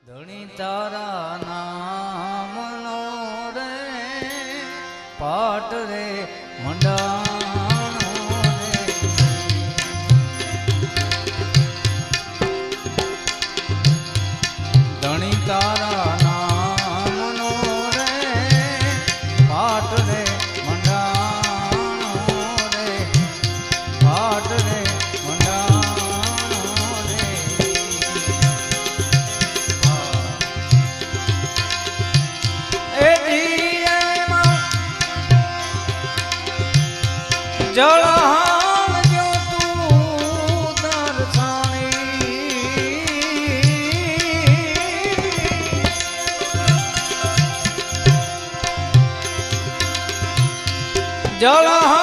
ધણી તારા નામનો રે પાટ રે મંડાણો રે ધણી તારા નામનો રે પાટ રે મંડાણો રે પાટ રે જળહાણ જો તું દર્શાણી જળહાણ